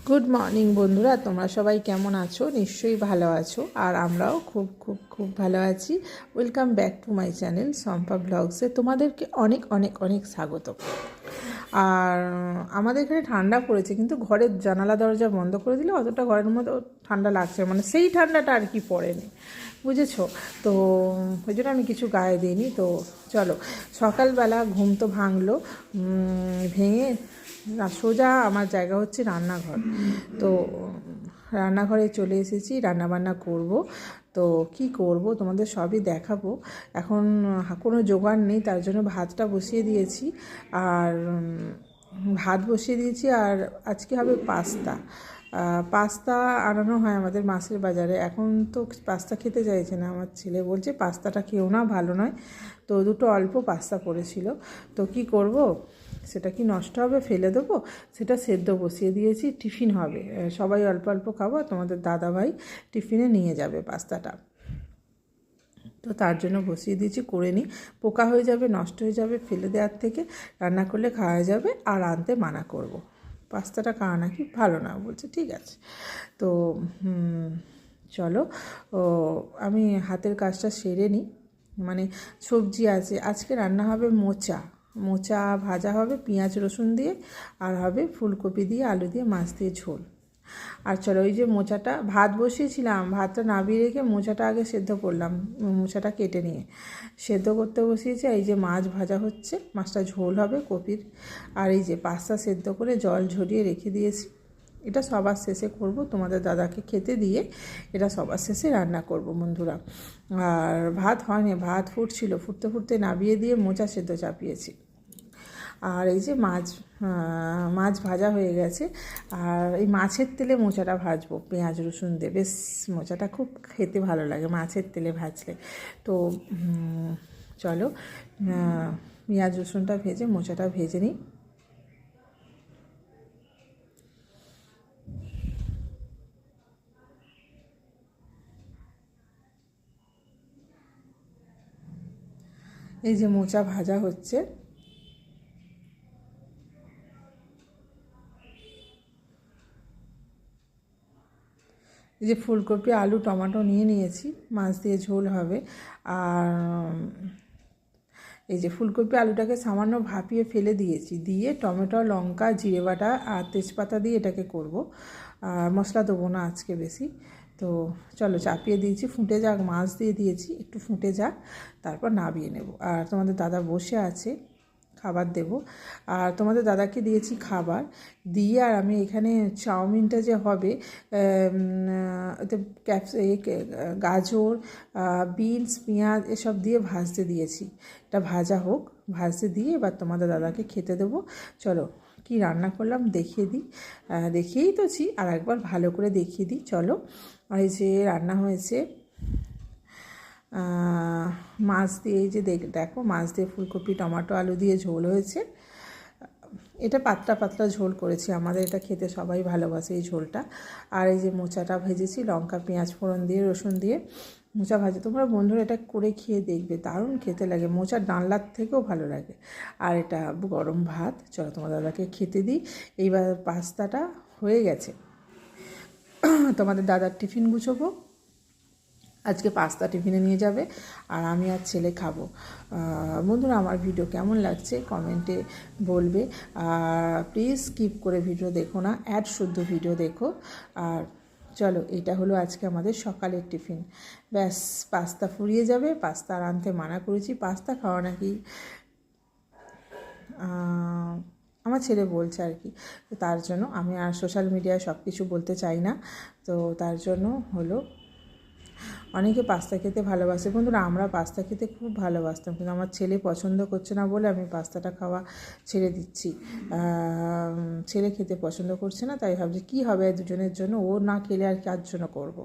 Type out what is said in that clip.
Good morning বন্ধুরা, তোমরা সবাই কেমন আছো? নিশ্চয়ই ভালো আছো, আর আমরাও খুব খুব খুব ভালো আছি। Welcome back to my channel Shampa ব্লগসে তোমাদেরকে অনেক অনেক অনেক স্বাগত। আর আমাদের এখানে ঠান্ডা পড়েছে, কিন্তু ঘরের জানালা দরজা বন্ধ করে দিলে অতটা ঘরের মধ্যে ঠান্ডা লাগছে, মানে সেই ঠান্ডাটা আর কি পড়েনি, বুঝেছো? তো ওই জন্য আমি কিছু গায়ে দিইনি। তো চলো, সকালবেলা ঘুম তো ভাঙলো, ভেঙে সোজা আমার জায়গা হচ্ছে রান্নাঘর। তো রান্নাঘরে চলে এসেছি, রান্নাবান্না করব। তো কি করব তোমাদের সবই দেখাবো। এখন কোনো জোগাড় নেই, তার জন্য ভাতটা বসিয়ে দিয়েছি। আর আর আজকে হবে পাস্তা। পাস্তা আনানো হয় আমাদের মাসের বাজারে। এখন তো পাস্তা খেতে চাইছে না আমার ছেলে, বলছে পাস্তাটা খেও না, ভালো নয়। তো দুটো অল্প পাস্তা পড়েছিল, তো কি করব, সেটা কি নষ্ট হবে, ফেলে দেবো? সেটা সেদ্ধ বসিয়ে দিয়েছি, টিফিন হবে, সবাই অল্প অল্প খাবো, তোমাদের দাদাভাই টিফিনে নিয়ে যাবে পাস্তাটা। তো তার জন্য বসিয়ে দিয়েছি, করে নিই, পোকা হয়ে যাবে, নষ্ট হয়ে যাবে, ফেলে দেওয়ার থেকে রান্না করলে খাওয়া যাবে। আর আনতে মানা করব, পাস্তাটা খাওয়া নাকি ভালো না, বলছে ঠিক আছে। তো চলো, আমি হাতের কাজটা সেরে নিই। মানে সবজি আছে, আজকে রান্না হবে মোচা, মোচা ভাজা হবে পেঁয়াজ রসুন দিয়ে, আর হবে ফুলকপি দিয়ে আলু দিয়ে মাছ দিয়ে ঝোল। আর চলো, ওই যে মোচাটা, ভাত বসিয়েছিলাম, ভাতটা নামিয়ে রেখে মোচাটা আগে সেদ্ধ করলাম, মোচাটা কেটে নিয়ে সেদ্ধ করতে বসিয়েছি। এই যে মাছ ভাজা হচ্ছে, মাছটা ঝোল হবে কপির। আর এই যে পাস্তা সেদ্ধ করে জল ঝরিয়ে রেখে দিয়েছি, এটা সবার শেষে করব, তোমাদের দাদাকে খেতে দিয়ে এটা সবার শেষে রান্না করব বন্ধুরা। আর ভাত হয়নি, ভাত ফুটছিল, ফুটতে ফুটতে নামিয়ে দিয়ে মোচা সেদ্ধ চাপিয়েছি। আর এই যে মাছ ভাজা হয়ে গেছে, আর এই মাছের তেলে মোচাটা ভাজবো পেঁয়াজ রসুন দিয়ে, বেশ মোচাটা খুব খেতে ভালো লাগে মাছের তেলে ভাজলে। তো চলো, পেঁয়াজ রসুনটা ভেজে মোচাটা ভেজে নিই। এই যে মোচা ভাজা হচ্ছে, এই যে ফুলকপি আলু টমেটো নিয়ে নিয়েছি, মাছ দিয়ে ঝোল হবে। আর এই যে ফুলকপি আলুটাকে সামান্য ভাপিয়ে ফেলে দিয়েছি, দিয়ে টমেটো লঙ্কা জিরে বাটা আর তেজপাতা দিয়ে এটাকে করব। আর মশলা দেবো না আজকে বেশি। তো চলো, চাপিয়ে দিয়েছি, ফুটে যাক, মাছ দিয়ে দিয়েছি, একটু ফুটে যাক, তারপর নামিয়ে নেব। আর তোমাদের দাদা বসে আছে, খাবার দেব। আর তোমাদের দাদাকে দিয়েছি খাবার দিয়ে, আর আমি এখানে চাউমিনটা যে হবে, ওতে গাজর বিনস পেঁয়াজ এসব দিয়ে ভাজতে দিয়েছি, এটা ভাজা হোক, ভাজতে দিয়ে এবার তোমাদের দাদাকে খেতে দেবো। চলো, কি রান্না করলাম দেখিয়ে দিই, দেখিয়েই তোছি, আর একবার ভালো করে দেখিয়ে দিই। চলো, আর এই যে রান্না হয়েছে মাছ দিয়ে, এই যে দেখো মাছ দিয়ে ফুলকপি টমেটো আলু দিয়ে ঝোল হয়েছে। এটা পাতলা পাতলা ঝোল করেছি, আমাদের এটা খেতে সবাই ভালোবাসে এই ঝোলটা। আর এই যে মোচাটা ভেজেছি লঙ্কা পেঁয়াজ ফোড়ন দিয়ে রসুন দিয়ে মোচা ভাজা, তোমরা বন্ধুরা এটা করে খেয়ে দেখবে, দারুণ খেতে লাগে, মোচার ডালনার থেকেও ভালো লাগে। আর এটা গরম ভাত। চলো তোমার দাদাকে খেতে দিই। এইবার পাস্তাটা হয়ে গেছে, তোমাদের দাদার টিফিন গুছোবো, আজকে পাস্তা টিফিনে নিয়ে যাবে, আর আমি আর ছেলে খাবো। বন্ধুরা, আমার ভিডিও কেমন লাগছে কমেন্টে বলবে, আর প্লিজ স্কিপ করে ভিডিও দেখো না, অ্যাড শুদ্ধ ভিডিও দেখো। আর চলো, এটা হলো আজকে আমাদের সকালের টিফিন। ব্যাস, পাস্তা ফুরিয়ে যাবে, পাস্তা আনতে মানা করেছি, পাস্তা খাওয়া নাকি আমার ছেলে বলছে আর কি। তো তার জন্য আমি আর সোশ্যাল মিডিয়ায় সব কিছু বলতে চাই না, তো তার জন্য হলো। অনেকে পাস্তা খেতে ভালোবাসে বন্ধুরা, আমরা পাস্তা খেতে খুব ভালোবাসতাম, কিন্তু আমার ছেলে পছন্দ করছে না বলে আমি পাস্তাটা খাওয়া ছেড়ে দিচ্ছি। ছেলে খেতে পছন্দ করছে না, তাই ভাবছি কী হবে দুজনের জন্য, ও না খেলে আর কার জন্য করবো।